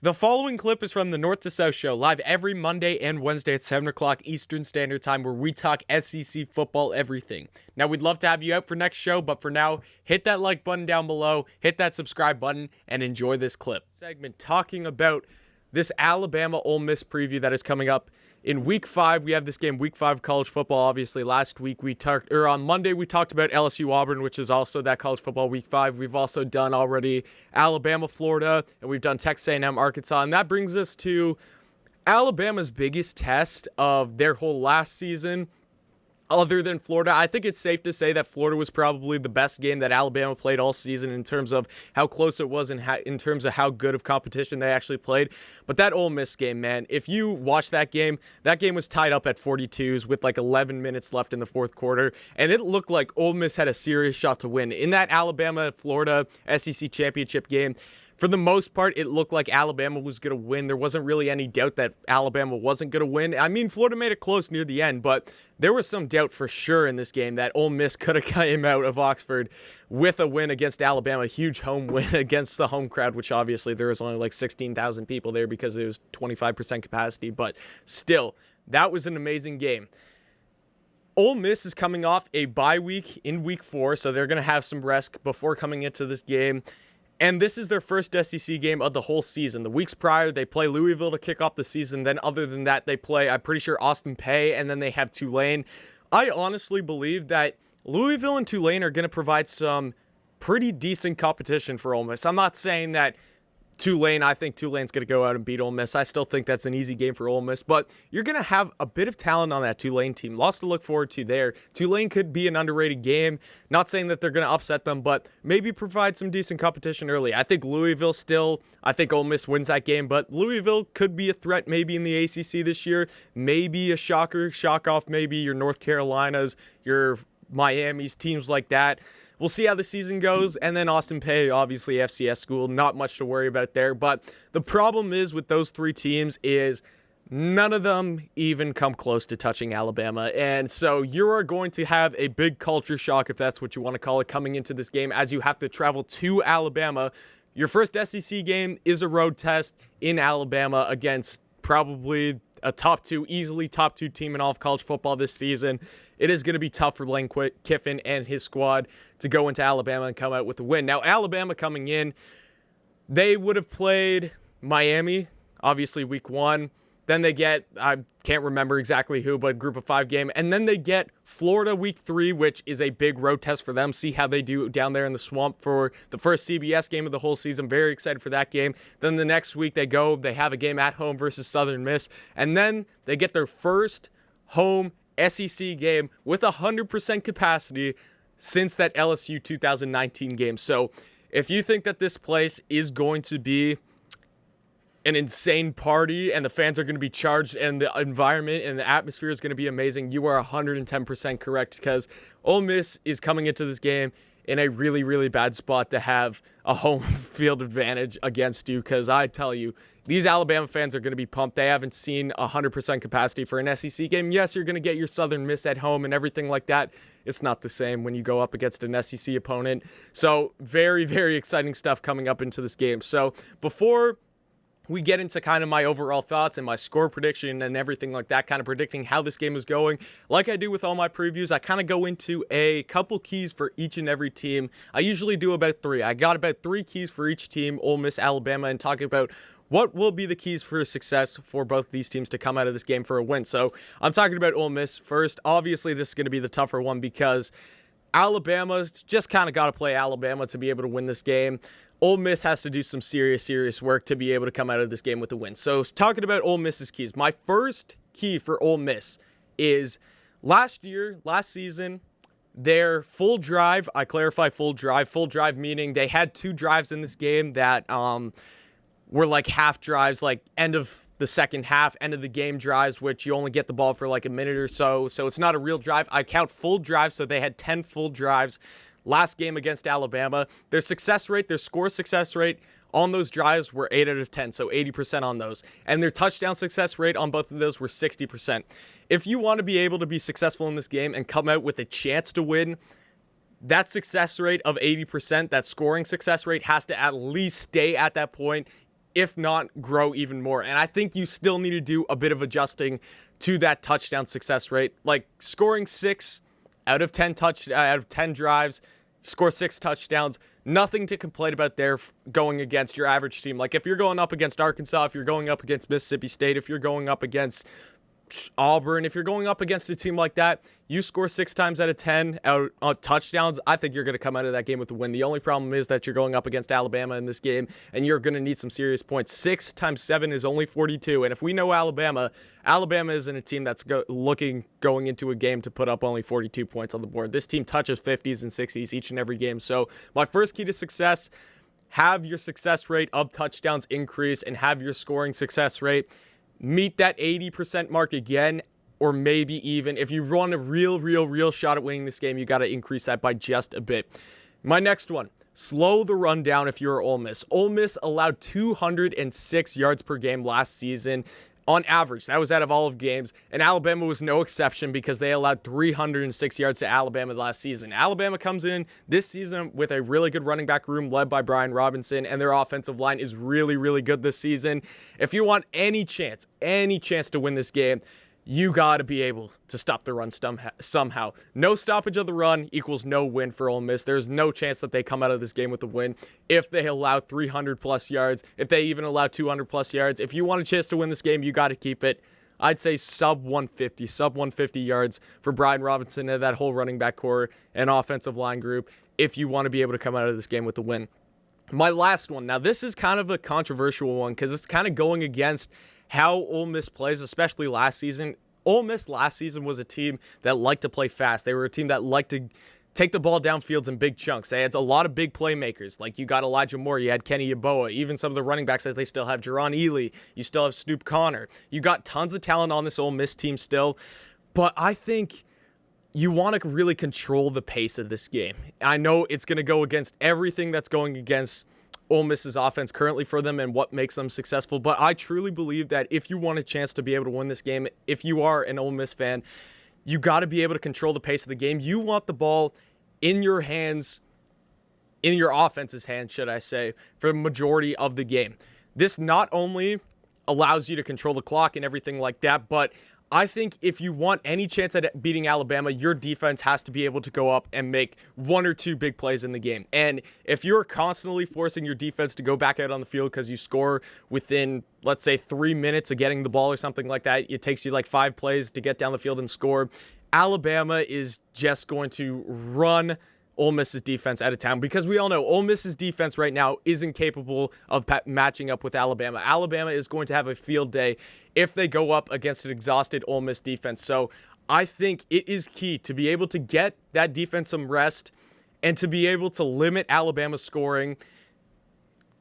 The following clip is from the North to South Show, live every Monday and Wednesday at 7 o'clock Eastern Standard Time, where we talk SEC football everything. Now, we'd love to have you out for next show, but for now, hit that like button down below, hit that subscribe button, and enjoy this clip. Segment talking about this Alabama Ole Miss preview that is coming up in Week 5. We have this game, Week 5 college football. Obviously, last week on Monday we talked about LSU Auburn, which is also that college football Week 5. We've also done already Alabama, Florida, and we've done Texas A&M, Arkansas, and that brings us to Alabama's biggest test of their whole last season. Other than Florida, I think it's safe to say that Florida was probably the best game that Alabama played all season in terms of how close it was and in terms of how good of competition they actually played. But that Ole Miss game, man, if you watch that game was tied up at 42s with like 11 minutes left in the fourth quarter, and it looked like Ole Miss had a serious shot to win. In that Alabama-Florida SEC championship game, for the most part, it looked like Alabama was going to win. There wasn't really any doubt that Alabama wasn't going to win. I mean, Florida made it close near the end, but there was some doubt for sure in this game that Ole Miss could have came out of Oxford with a win against Alabama, a huge home win against the home crowd, which obviously there was only like 16,000 people there because it was 25% capacity, but still, that was an amazing game. Ole Miss is coming off a bye week in Week 4, so they're going to have some rest before coming into this game. And this is their first SEC game of the whole season. The weeks prior, they play Louisville to kick off the season. Then other than that, they play, I'm pretty sure, Austin Peay, and then they have Tulane. I honestly believe that Louisville and Tulane are going to provide some pretty decent competition for Ole Miss. I'm not saying that I think Tulane's going to go out and beat Ole Miss. I still think that's an easy game for Ole Miss, but you're going to have a bit of talent on that Tulane team. Lots to look forward to there. Tulane could be an underrated game. Not saying that they're going to upset them, but maybe provide some decent competition early. I think Louisville I think Ole Miss wins that game, but Louisville could be a threat maybe in the ACC this year. Maybe a shock off maybe your North Carolinas, your Miamis, teams like that. We'll see how the season goes, and then Austin Peay, obviously FCS school, not much to worry about there. But the problem is with those three teams is none of them even come close to touching Alabama. And so you are going to have a big culture shock, if that's what you want to call it, coming into this game as you have to travel to Alabama. Your first SEC game is a road test in Alabama against probably a easily top two team in all of college football this season. It is going to be tough for Lane Kiffin and his squad to go into Alabama and come out with a win. Now, Alabama coming in, they would have played Miami, obviously week 1. Then they get, I can't remember exactly who, but group of 5 game. And then they get Florida week 3, which is a big road test for them. See how they do down there in the swamp for the first CBS game of the whole season. Very excited for that game. Then the next week they have a game at home versus Southern Miss. And then they get their first home SEC game with 100% capacity since that LSU 2019 game. So if you think that this place is going to be an insane party and the fans are going to be charged and the environment and the atmosphere is going to be amazing, you are 110% correct, because Ole Miss is coming into this game in a really, really bad spot to have a home field advantage against you, because I tell you, these Alabama fans are going to be pumped. They haven't seen 100% capacity for an SEC game. Yes, you're going to get your Southern Miss at home and everything like that. It's not the same when you go up against an SEC opponent. So very, very exciting stuff coming up into this game. So before we get into kind of my overall thoughts and my score prediction and everything like that, kind of predicting how this game is going, like I do with all my previews, I kind of go into a couple keys for each and every team. I usually do about 3. I got about 3 keys for each team, Ole Miss, Alabama, and talking about what will be the keys for success for both these teams to come out of this game for a win. So I'm talking about Ole Miss first. Obviously, this is going to be the tougher one because Alabama's just kind of got to play Alabama to be able to win this game. Ole Miss has to do some serious work to be able to come out of this game with a win. So talking about Ole Miss's keys, my first key for Ole Miss is last season, their full drive, I clarify full drive meaning they had 2 drives in this game that were like half drives, like end of the second half, end of the game drives, which you only get the ball for like a minute or so. So it's not a real drive. I count full drives, so they had 10 full drives last game against Alabama. Their score success rate on those drives were 8 out of 10, so 80% on those. And their touchdown success rate on both of those were 60%. If you want to be able to be successful in this game and come out with a chance to win, that success rate of 80%, that scoring success rate, has to at least stay at that point, if not grow even more. And I think you still need to do a bit of adjusting to that touchdown success rate. Like scoring 6 out of 10 drives, score 6 touchdowns, nothing to complain about there going against your average team. Like if you're going up against Arkansas, if you're going up against Mississippi State, if you're going up against Auburn, if you're going up against a team like that, you score 6 times out of 10 touchdowns, I think you're going to come out of that game with a win. The only problem is that you're going up against Alabama in this game, and you're going to need some serious points. 6 times 7 is only 42, and if we know Alabama isn't a team that's going into a game to put up only 42 points on the board. This team touches 50s and 60s each and every game. So my first key to success, have your success rate of touchdowns increase and have your scoring success rate meet that 80% mark again, or maybe even if you want a real shot at winning this game, you got to increase that by just a bit. My next one, slow the run down if you're Ole Miss. Ole Miss allowed 206 yards per game last season on average. That was out of all of games, and Alabama was no exception because they allowed 306 yards to Alabama last season. Alabama comes in this season with a really good running back room led by Brian Robinson, and their offensive line is really good this season. If you want any chance to win this game, you got to be able to stop the run somehow. No stoppage of the run equals no win for Ole Miss. There's no chance that they come out of this game with a win if they allow 300-plus yards, if they even allow 200-plus yards. If you want a chance to win this game, you got to keep it, I'd say, sub 150 yards for Brian Robinson and that whole running back core and offensive line group if you want to be able to come out of this game with a win. My last one. Now, this is kind of a controversial one because it's kind of going against how Ole Miss plays, especially last season. Ole Miss last season was a team that liked to play fast. They were a team that liked to take the ball downfields in big chunks. They had a lot of big playmakers. Like you got Elijah Moore, you had Kenny Yeboah, even some of the running backs that they still have, Jerron Ely, you still have Snoop Connor. You got tons of talent on this Ole Miss team still, but I think you want to really control the pace of this game. I know it's going to go against everything that's going against Ole Miss's offense currently for them and what makes them successful, but I truly believe that if you want a chance to be able to win this game, if you are an Ole Miss fan, you got to be able to control the pace of the game. You want the ball in your hands, in your offense's hands, should I say, for the majority of the game. This not only allows you to control the clock and everything like that, but I think if you want any chance at beating Alabama, your defense has to be able to go up and make 1 or 2 big plays in the game. And if you're constantly forcing your defense to go back out on the field because you score within, let's say, 3 minutes of getting the ball or something like that, it takes you like 5 plays to get down the field and score. Alabama is just going to run Ole Miss's defense out of town because we all know Ole Miss's defense right now isn't capable of matching up with Alabama. Alabama is going to have a field day if they go up against an exhausted Ole Miss defense. So I think it is key to be able to get that defense some rest and to be able to limit Alabama's scoring,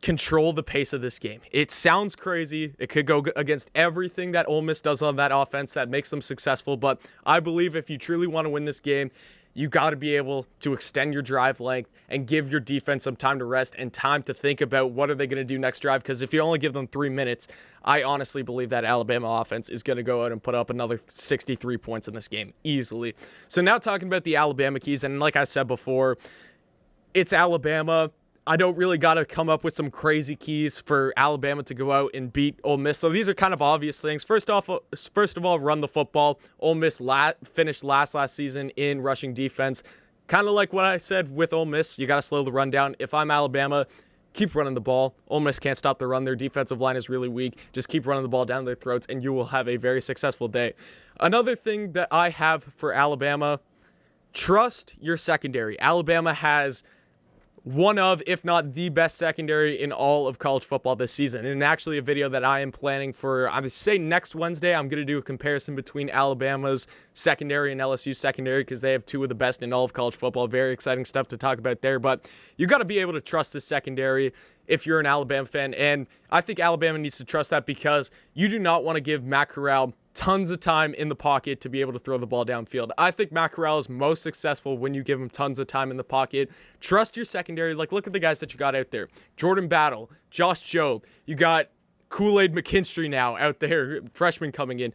control the pace of this game. It sounds crazy. It could go against everything that Ole Miss does on that offense that makes them successful, but I believe if you truly want to win this game, you got to be able to extend your drive length and give your defense some time to rest and time to think about what are they going to do next drive. Because if you only give them 3 minutes, I honestly believe that Alabama offense is going to go out and put up another 63 points in this game easily. So now talking about the Alabama keys, and like I said before, it's Alabama. I don't really got to come up with some crazy keys for Alabama to go out and beat Ole Miss. So these are kind of obvious things. First of all, run the football. Ole Miss finished last season in rushing defense. Kind of like what I said with Ole Miss, you got to slow the run down. If I'm Alabama, keep running the ball. Ole Miss can't stop the run. Their defensive line is really weak. Just keep running the ball down their throats, and you will have a very successful day. Another thing that I have for Alabama, trust your secondary. Alabama has one of, if not the best secondary in all of college football this season. And actually a video that I am planning for, I would say next Wednesday, I'm going to do a comparison between Alabama's secondary and LSU's secondary because they have 2 of the best in all of college football. Very exciting stuff to talk about there. But you got to be able to trust the secondary if you're an Alabama fan. And I think Alabama needs to trust that because you do not want to give Matt Corral tons of time in the pocket to be able to throw the ball downfield. I think Matt Corral is most successful when you give him tons of time in the pocket. Trust your secondary. Like, look at the guys that you got out there. Jordan Battle, Josh Jobe. You got Kool-Aid McKinstry now out there, freshman coming in.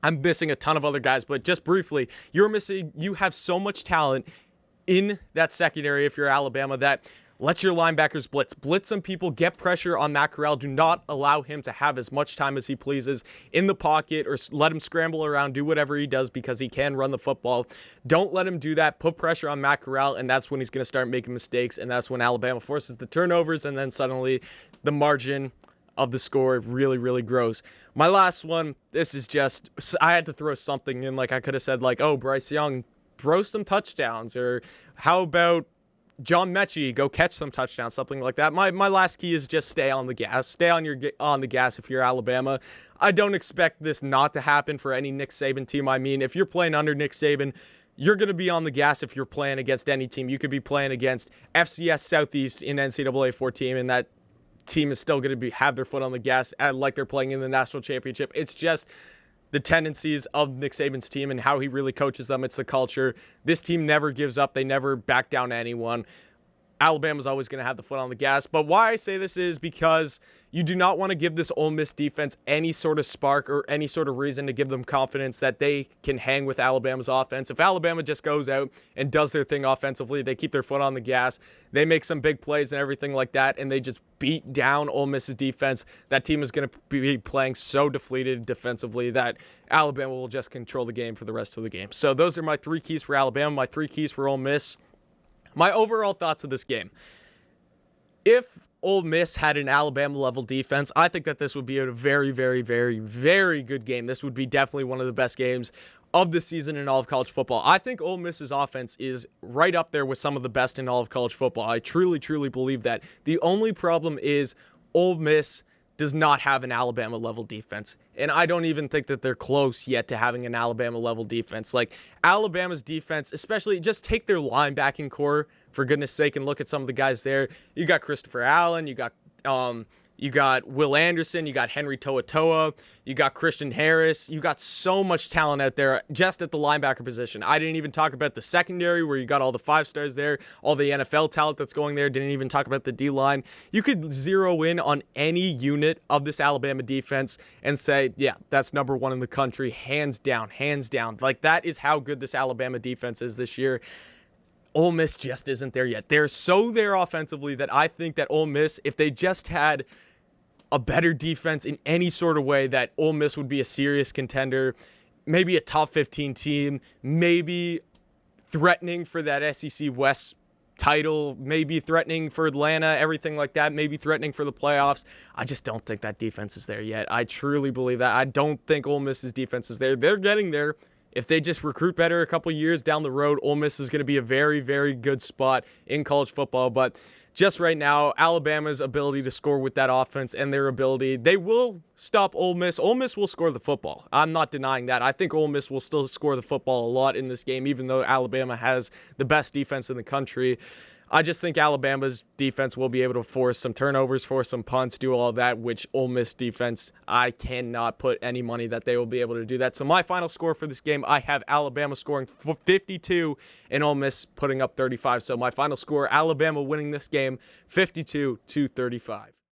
I'm missing a ton of other guys, but just briefly, you have so much talent in that secondary if you're Alabama that let your linebackers blitz some people, get pressure on Matt Corral. Do not allow him to have as much time as he pleases in the pocket, or let him scramble around, do whatever he does, because he can run the football. Don't let him do that. Put pressure on Matt Corral, and that's when he's going to start making mistakes, and that's when Alabama forces the turnovers, and then suddenly the margin of the score really, really grows. My last one, this is just, I had to throw something in. Like, I could have said, like, oh, Bryce Young, throw some touchdowns, or how about John Mechie, go catch some touchdowns, something like that. My last key is just stay on the gas. Stay on the gas if you're Alabama. I don't expect this not to happen for any Nick Saban team. I mean, if you're playing under Nick Saban, you're going to be on the gas if you're playing against any team. You could be playing against FCS Southeast in NCAA 14, and that team is still going to have their foot on the gas like they're playing in the national championship. It's just the tendencies of Nick Saban's team and how he really coaches them. It's the culture. This team never gives up. They never back down to anyone. Alabama's always going to have the foot on the gas. But why I say this is because you do not want to give this Ole Miss defense any sort of spark or any sort of reason to give them confidence that they can hang with Alabama's offense. If Alabama just goes out and does their thing offensively, they keep their foot on the gas, they make some big plays and everything like that, and they just beat down Ole Miss's defense, that team is going to be playing so deflated defensively that Alabama will just control the game for the rest of the game. So those are my 3 keys for Alabama, my 3 keys for Ole Miss. My overall thoughts of this game. If Ole Miss had an Alabama-level defense, I think that this would be a very, very, very, very good game. This would be definitely one of the best games of the season in all of college football. I think Ole Miss's offense is right up there with some of the best in all of college football. I truly, truly believe that. The only problem is Ole Miss does not have an Alabama-level defense. And I don't even think that they're close yet to having an Alabama-level defense. Like, Alabama's defense, especially, just take their linebacking core, for goodness sake, and look at some of the guys there. You got Christopher Allen, you got Will Anderson, you got Henry To'oTo'o, you got Christian Harris. You got so much talent out there just at the linebacker position. I didn't even talk about the secondary where you got all the 5-stars there, all the NFL talent that's going there. Didn't even talk about the D-line. You could zero in on any unit of this Alabama defense and say, yeah, that's number 1 in the country, hands down, hands down. Like, that is how good this Alabama defense is this year. Ole Miss just isn't there yet. They're so there offensively that I think that Ole Miss, if they just had a better defense in any sort of way, that Ole Miss would be a serious contender, maybe a top 15 team, maybe threatening for that SEC West title, maybe threatening for Atlanta, everything like that, maybe threatening for the playoffs. I just don't think that defense is there yet. I truly believe that. I don't think Ole Miss's defense is there. They're getting there. If they just recruit better a couple years down the road, Ole Miss is going to be a very, very good spot in college football. But just right now, Alabama's ability to score with that offense and their ability, they will stop Ole Miss. Ole Miss will score the football. I'm not denying that. I think Ole Miss will still score the football a lot in this game, even though Alabama has the best defense in the country. I just think Alabama's defense will be able to force some turnovers, force some punts, do all that, which Ole Miss defense, I cannot put any money that they will be able to do that. So my final score for this game, I have Alabama scoring 52 and Ole Miss putting up 35. So my final score, Alabama winning this game 52-35.